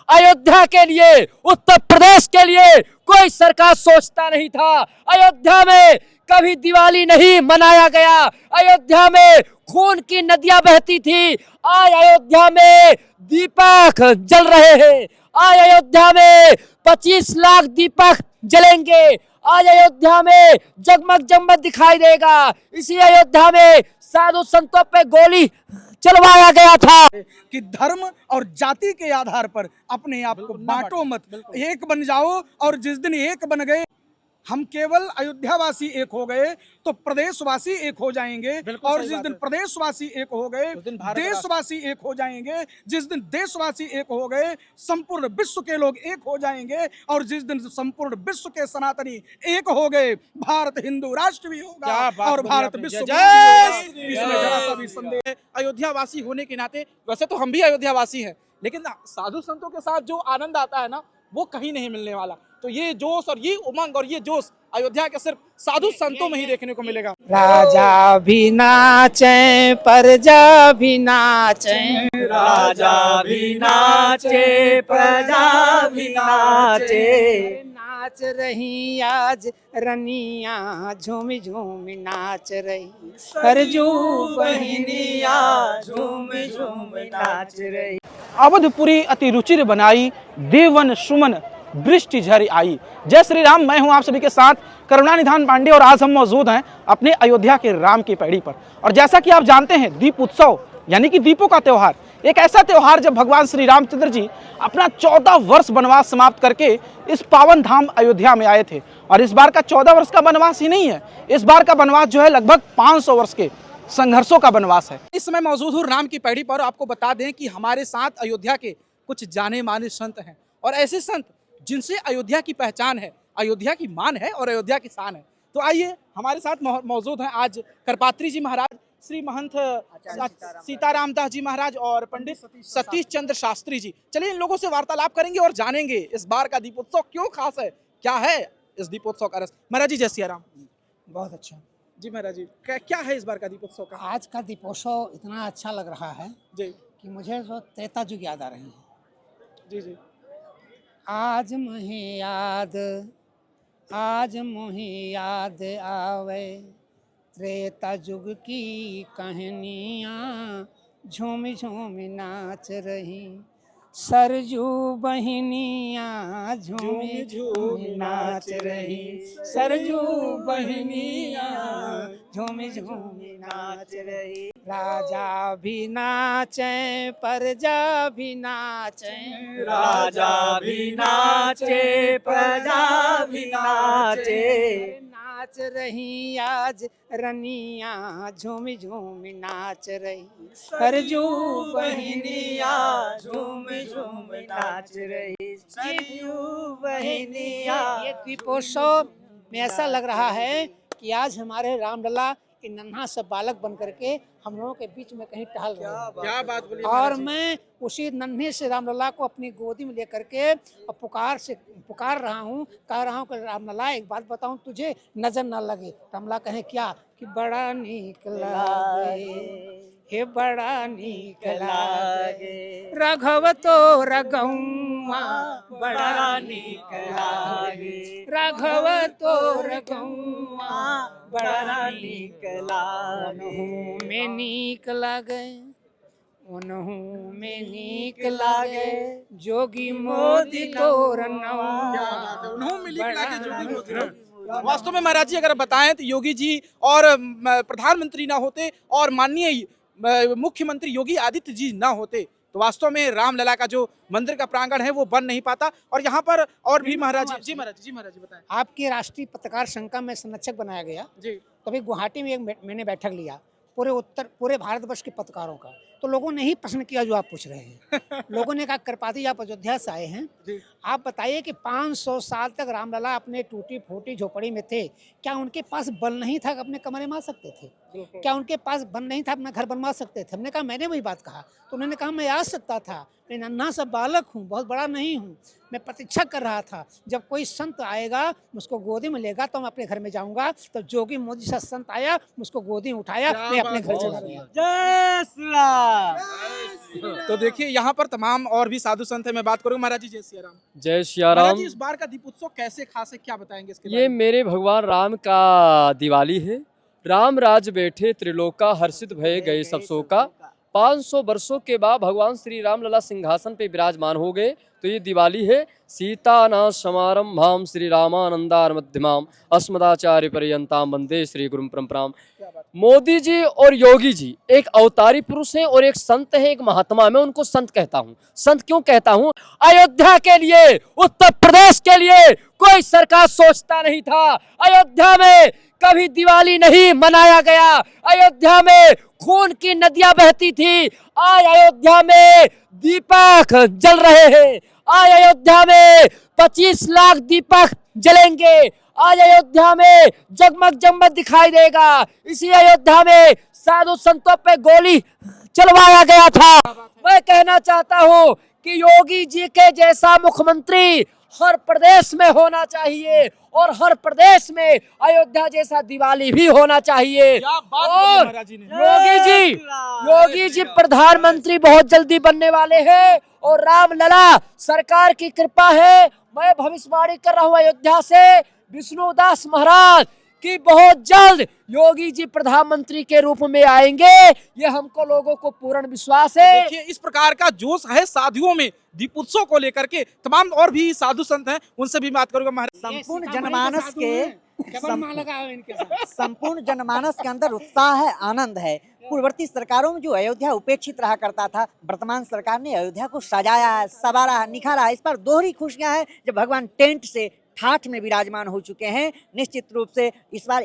अयोध्या के लिए, उत्तर प्रदेश के लिए कोई सरकार सोचता नहीं था। अयोध्या में कभी दिवाली नहीं मनाया गया, अयोध्या में खून की नदियां बहती थी। आज अयोध्या में दीपक जल रहे हैं, आज अयोध्या में 25 लाख दीपक जलेंगे, आज अयोध्या में जगमग जगमग दिखाई देगा। इसी अयोध्या में साधु संतों पे गोली चलवाया गया था कि धर्म और जाति के आधार पर अपने आप को बांटो मत, एक बन जाओ। और जिस दिन एक बन गए, हम केवल अयोध्यावासी एक हो गए तो प्रदेशवासी एक हो जाएंगे, और जिस दिन प्रदेशवासी एक हो गए देशवासी एक हो जाएंगे, जिस दिन देशवासी एक हो गए संपूर्ण विश्व के लोग एक हो जाएंगे, और जिस दिन संपूर्ण विश्व के सनातनी एक हो गए भारत हिंदू राष्ट्र भी होगा और भारत विश्व इसमें जरा सा भी संदेह। अयोध्यावासी होने के नाते, वैसे तो हम भी अयोध्यावासी हैं, लेकिन साधु संतों के साथ जो आनंद आता है ना, वो कहीं नहीं मिलने वाला। तो ये जोश और ये उमंग और ये जोश अयोध्या के सिर्फ साधु संतों में ही देखने को मिलेगा। राजा भी नाचे, प्रजा भी नाचे, राजा भी नाचे, प्रजा भी नाचे, नाच रही आज रनिया झूमी झूमी नाच रही, सरजू बहिनिया झूमी झूमी नाच रही। अवधपुरी अति रुचिर बनाई, देवन सुमन वृष्टि झरी आई। जय श्री राम, मैं हूं आप सभी के साथ करुणानिधान पांडे, और आज हम मौजूद हैं अपने अयोध्या के राम की पैड़ी पर। और जैसा कि आप जानते हैं, दीप उत्सव यानी कि दीपों का त्यौहार, एक ऐसा त्यौहार जब भगवान श्री रामचंद्र जी अपना 14 वर्ष वनवास समाप्त करके इस पावन धाम अयोध्या में आए थे। और इस बार का 14 वर्ष का वनवास ही नहीं है, इस बार का वनवास जो है लगभग 500 वर्ष के संघर्षों का वनवास है। इस समय मौजूद हूँ राम की पैड़ी पर। आपको बता दें कि हमारे साथ अयोध्या के कुछ जाने माने संत हैं, और ऐसे संत जिनसे अयोध्या की पहचान है, अयोध्या की मान है और अयोध्या की शान है। तो आइए, हमारे साथ मौजूद हैं आज करपात्री जी महाराज, श्री महंत सीताराम दास जी महाराज और पंडित सतीश चंद्र शास्त्री जी। चलिए इन लोगों से वार्तालाप करेंगे और जानेंगे इस बार का दीपोत्सव क्यों खास है, क्या है इस दीपोत्सव का रस। महाराज जी, जय सिया राम। बहुत अच्छा जी महाराज जी, क्या है इस बार का दीपोत्सव का? आज का दीपोत्सव इतना अच्छा लग रहा है जी कि मुझे जो त्रेता युग याद आ रहे हैं। जी जी। आज मुझे याद आवे त्रेता युग की कहानियाँ, झूमी झूमी नाच रही, सरजू बहिनियाँ झूमी झूमी नाच रही, सरजू बहिनियाँ झूमी झूमी नाच रही। राजा भी नाचे, प्रजा भी नाचे, राजा भी नाचे, प्रजा भी नाचे, नाच रही आज रनिया झूमी झूमी नाच रही, सरजू बहिनिया झूमी झूमी नाच रही, सरजू बहिनिया। ये दीपोत्सव में ऐसा लग रहा है कि आज हमारे रामलला कि नन्हा सा बालक बन करके हम लोगों के बीच में कहीं टहल रहे हैं। क्या बात बोली। और मैं उसी नन्हे से रामलला को अपनी गोदी में लेकर के पुकार रहा हूँ, कह रहा हूँ कि रामलला एक बात बताऊँ तुझे, नजर न लगे। रामलला कहे क्या कि बड़ा नीक लागे, हे बड़ा नीक लागे, रघव तो रघुआ बड़ा नीक लागे, रघव तो रघुआ बड़ा नीक लागे, में नीक लागे, उनहु में नीक लागे, जोगी मोदी तोर वास्तव में महाराज जी अगर बताएं तो योगी जी और प्रधानमंत्री ना होते और माननीय मुख्यमंत्री योगी आदित्य जी ना होते तो वास्तव में रामलला का जो मंदिर का प्रांगण है वो बन नहीं पाता। और यहाँ पर और भी महाराज जी बताएं। आपके राष्ट्रीय पत्रकार संघ का मैं संरक्षक बनाया गया जी। तभी गुवाहाटी में मैंने बैठक लिया पूरे भारतवर्ष के पत्रकारों का। तो लोगों ने ही प्रश्न किया जो आप पूछ रहे हैं। लोगों ने कहा करपाती आप अयोध्या से आए हैं, आप बताइए कि 500 साल तक रामलला अपने टूटी फूटी झोपड़ी में थे, क्या उनके पास बल नहीं था अपने कमरे में आ सकते थे? क्या उनके पास बल नहीं था अपना घर बनवा सकते थे? हमने कहा, मैंने वही बात कहा। तो उन्होंने कहा मैं आ सकता था, मैं नन्हा सा बालक हूँ, बहुत बड़ा नहीं हूँ। मैं प्रतीक्षा कर रहा था जब कोई संत आएगा मुझको गोदी में लेगा तो मैं अपने घर में जाऊंगा। तो जोगी मोदी सा संत आया, मुझको गोदी में उठाया, मैं अपने घर चला गया। जय श्री राम। तो देखिए यहाँ पर तमाम और भी साधु संत है, मैं बात करूँ महाराज जी। जय सिया राम। जय सिया महाराज राम। जी, इस बार का दीपोत्सव कैसे खास है, क्या बताएंगे इसके ये बारे में? मेरे भगवान राम का दिवाली है। राम राज बैठे त्रिलोका, हर्षित भये गए सब शोका। 500 वर्षों के बाद भगवान श्री राम लला सिंहासन पे विराजमान हो गए, तो ये दिवाली है। सीता न समारंभाम श्री रामानंदार मध्यमाम अस्मदाचार्य पर्यंताम वंदे श्री गुरुम परंपराम। मोदी जी और योगी जी एक अवतारी पुरुष हैं और एक संत हैं, एक महात्मा। मैं उनको संत कहता हूँ। संत क्यों कहता हूँ? अयोध्या के लिए, उत्तर प्रदेश के लिए कोई सरकार सोचता नहीं था। अयोध्या में कभी दिवाली नहीं मनाया गया। अयोध्या में खून की नदियां बहती थी, आज अयोध्या में दीपक जल रहे हैं। आज अयोध्या में 25 लाख दीपक जलेंगे। आज अयोध्या में जगमग जगमग दिखाई देगा। इसी अयोध्या में साधु संतों पे गोली चलवाया गया था। मैं कहना चाहता हूँ कि योगी जी के जैसा मुख्यमंत्री हर प्रदेश में होना चाहिए और हर प्रदेश में अयोध्या जैसा दिवाली भी होना चाहिए। क्या बात बोली और महाराज जी ने। योगी जी प्रधानमंत्री बहुत जल्दी बनने वाले हैं और राम लला सरकार की कृपा है। मैं भविष्यवाणी कर रहा हूँ अयोध्या से, विष्णुदास महाराज कि बहुत जल्द योगी जी प्रधानमंत्री के रूप में आएंगे। ये हमको लोगों को पूर्ण विश्वास है। देखिए इस प्रकार का जोश है साधुओं में दीपोत्सव को लेकर के। तमाम और भी साधु संत हैं, उनसे भी बात करूंगा महाराज। संपूर्ण जनमानस के संपूर्ण जनमानस के अंदर उत्साह है, आनंद है। पूर्ववर्ती सरकारों में जो अयोध्या उपेक्षित रहा करता था, वर्तमान सरकार ने अयोध्या को सजाया है, संवारा है, निखारा है। इस पर दोहरी खुशियां हैं जब भगवान टेंट से ठाठ में विराजमान हो चुके हैं। निश्चित रूप से इस बार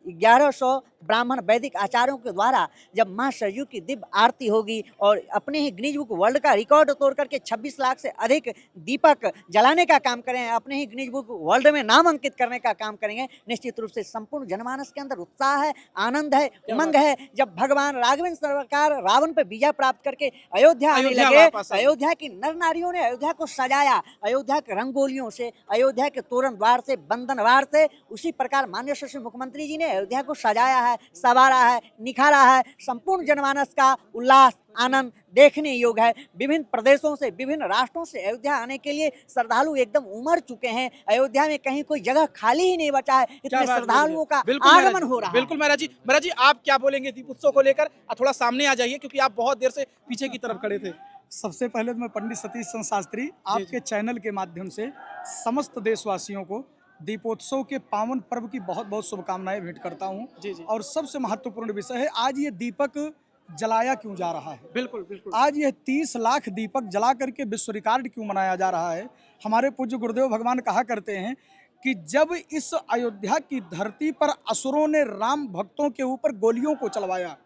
1100 ब्राह्मण वैदिक आचार्यों के द्वारा जब मां सरयू की दिव्य आरती होगी और अपने ही गिनीज बुक वर्ल्ड का रिकॉर्ड तोड़ करके 26 लाख से अधिक दीपक जलाने का काम करें, अपने ही गिनीज बुक वर्ल्ड में नाम अंकित करने का काम करेंगे, निश्चित रूप से संपूर्ण जनमानस के अंदर उत्साह है, आनंद है, उमंग है। जब भगवान राघवेंद्र सरकार रावण पर विजय प्राप्त करके अयोध्या आने लगे, अयोध्या की नर नारियों ने अयोध्या को सजाया, अयोध्या के रंगोलियों से, अयोध्या के तोरण द्वार से, बंधन द्वार से। उसी प्रकार माननीय श्री मुख्यमंत्री जी ने अयोध्या को सजाया है, संवारा है, निखारा है। संपूर्ण जनमानस का उल्लास, आनंद देखने योग्य है। विभिन्न प्रदेशों से, विभिन्न राष्ट्रों से अयोध्या आने के लिए श्रद्धालु एकदम उमड़ चुके हैं। अयोध्या में कहीं कोई जगह खाली ही नहीं बचा है, इतने श्रद्धालुओं का आगमन हो रहा है। बिल्कुल महाराज जी। महाराज जी आप क्या बोलेंगे दीपोत्सव को लेकर? थोड़ा सामने आ जाइए क्योंकि आप बहुत देर से पीछे की तरफ खड़े थे। सबसे पहले तो मैं पंडित सतीश चंद्र शास्त्री आपके चैनल के माध्यम से समस्त देशवासियों को दीपोत्सव के पावन पर्व की बहुत बहुत शुभकामनाएं भेंट करता हूं। और सबसे महत्वपूर्ण विषय है, आज ये दीपक जलाया क्यों जा रहा है। बिल्कुल बिल्कुल। आज ये 30 लाख दीपक जला करके विश्व रिकॉर्ड क्यों मनाया जा रहा है। हमारे पूज्य गुरुदेव भगवान कहा करते हैं कि जब इस अयोध्या की धरती पर असुरों ने राम भक्तों के ऊपर गोलियों को चलवाया,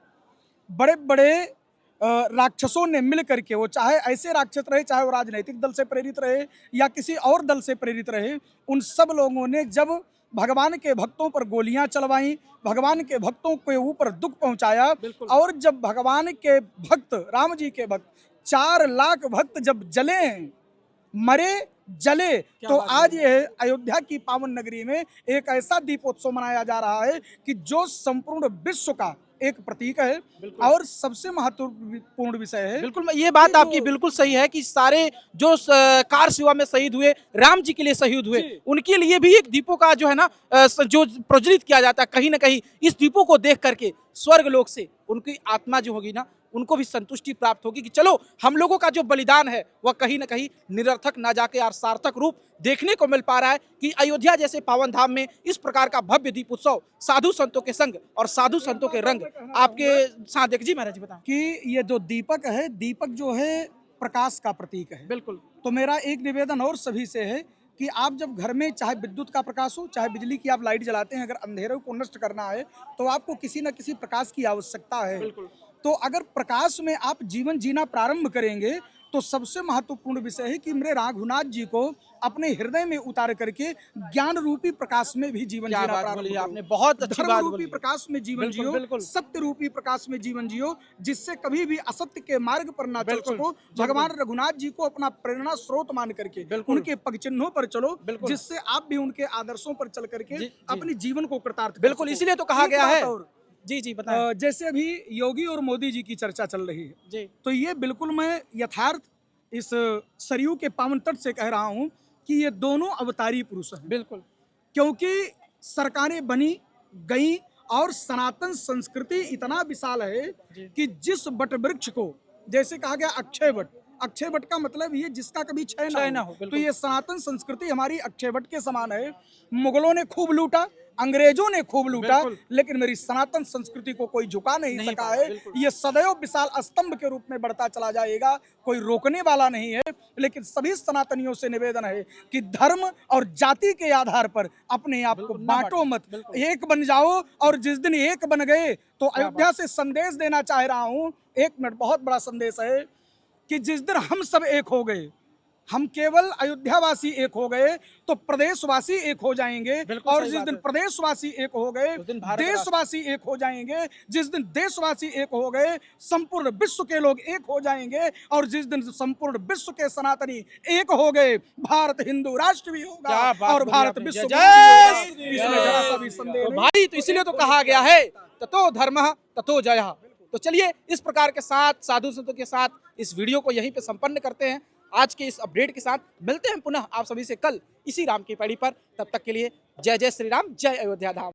बड़े बड़े राक्षसों ने मिल करके, वो चाहे ऐसे राक्षस रहे, चाहे वो राजनीतिक दल से प्रेरित रहे या किसी और दल से प्रेरित रहे, उन सब लोगों ने जब भगवान के भक्तों पर गोलियां चलवाई, भगवान के भक्तों के ऊपर दुख पहुंचाया, और जब भगवान के भक्त, राम जी के भक्त 4 लाख भक्त जब जले, मरे, जले, तो आज ये अयोध्या की पावन नगरी में एक ऐसा दीपोत्सव मनाया जा रहा है कि जो संपूर्ण विश्व का एक प्रतीक है और सबसे महत्वपूर्ण विषय है। बिल्कुल, ये बात आपकी बिल्कुल सही है कि सारे जो कार सेवा में शहीद हुए, राम जी के लिए शहीद हुए, उनके लिए भी एक दीपों का जो है ना जो प्रज्वलित किया जाता है, कहीं ना कहीं इस दीपों को देख करके स्वर्ग लोक से उनकी आत्मा जो होगी ना, उनको भी संतुष्टि प्राप्त होगी कि चलो हम लोगों का जो बलिदान है वह कहीं ना कहीं निरर्थक ना जाके और सार्थक रूप देखने को मिल पा रहा है कि अयोध्या जैसे पावन धाम में इस प्रकार का भव्य दीपोत्सव साधु संतों के संग और साधु संतों के रंग आपके साथ देख। जी महाराज जी बताएं कि ये जो दीपक है, दीपक जो है प्रकाश का प्रतीक है। बिल्कुल। तो मेरा एक निवेदन और सभी से है कि आप जब घर में चाहे विद्युत का प्रकाश हो, चाहे बिजली की आप लाइट जलाते हैं, अगर अंधेरे को नष्ट करना है तो आपको किसी न किसी प्रकाश की आवश्यकता है। तो अगर प्रकाश में आप जीवन जीना प्रारंभ करेंगे तो सबसे महत्वपूर्ण विषय है कि मेरे रघुनाथ जी को अपने हृदय में उतार करके ज्ञान रूपी प्रकाश में भी जीवन जीना प्रारंभ करो। आपने बहुत अच्छी बात बोली। रूपी प्रकाश में जीवन जियो, सत्य रूपी प्रकाश में जीवन जियो, जिससे कभी भी असत्य के मार्ग पर ना चल सको। भगवान रघुनाथ जी को अपना प्रेरणा स्रोत मान करके उनके पग चिन्हों पर चलो, जिससे आप भी उनके आदर्शों पर चल करके अपने जीवन को कृतार्थ। बिल्कुल, इसीलिए तो कहा गया है जी जी बताएं। जैसे अभी योगी और मोदी जी की चर्चा चल रही है, जी तो ये बिल्कुल मैं यथार्थ इस सरयू के पावन तट से कह रहा हूँ कि ये दोनों अवतारी पुरुष हैं, बिल्कुल क्योंकि सरकारें बनी गई और सनातन संस्कृति इतना विशाल है कि जिस वट वृक्ष को, जैसे कहा गया अक्षय वट, अक्षय वट का मतलब ये जिसका कभी क्षय क्षय ना ना हो, हो, तो बिल्कुल। ये सनातन संस्कृति हमारी अक्षय वट के समान है। मुगलों ने खूब लूटा, अंग्रेजों ने खूब लूटा, बिल्कुल। लेकिन मेरी सनातन संस्कृति को कोई झुका नहीं नहीं सका पाया, है। बिल्कुल। ये सदैव विशाल स्तंभ के रूप में बढ़ता चला जाएगा, कोई रोकने वाला नहीं है। लेकिन सभी सनातनियों से निवेदन है कि धर्म और जाति के आधार पर अपने आप को बिल्कुल, ना बांटो बांटो, मत, बिल्कुल। एक बन जाओ। और जिस दिन एक बन गए तो अयोध्या से संदेश देना चाह रहा हूं, एक मिनट, बहुत बड़ा संदेश है कि जिस दिन हम सब एक हो गए, हम केवल अयोध्यावासी एक हो गए तो प्रदेशवासी एक हो जाएंगे। बिल्कुल और सही जिस बात दिन है। प्रदेशवासी एक हो गए, उस दिन भारत देशवासी एक हो जाएंगे। जिस दिन देशवासी एक हो गए, संपूर्ण विश्व के लोग एक हो जाएंगे। और जिस दिन संपूर्ण विश्व के सनातनी एक हो गए, भारत हिंदू राष्ट्र भी होगा क्या बात और बोली भारत आपने। विश्व जय गुरु भी होगा। श्री इसमें जरा सा भी राम। संदेह तो नहीं। भाई तो इसीलिए तो कहा गया है ततो धर्मः ततो जयः। तो चलिए इस प्रकार के साथ साधु संतों के साथ इस वीडियो को यहीं पे संपन्न करते हैं। आज के इस अपडेट के साथ मिलते हैं पुनः आप सभी से कल इसी राम की पैड़ी पर। तब तक के लिए जय जय श्री राम, जय अयोध्या धाम।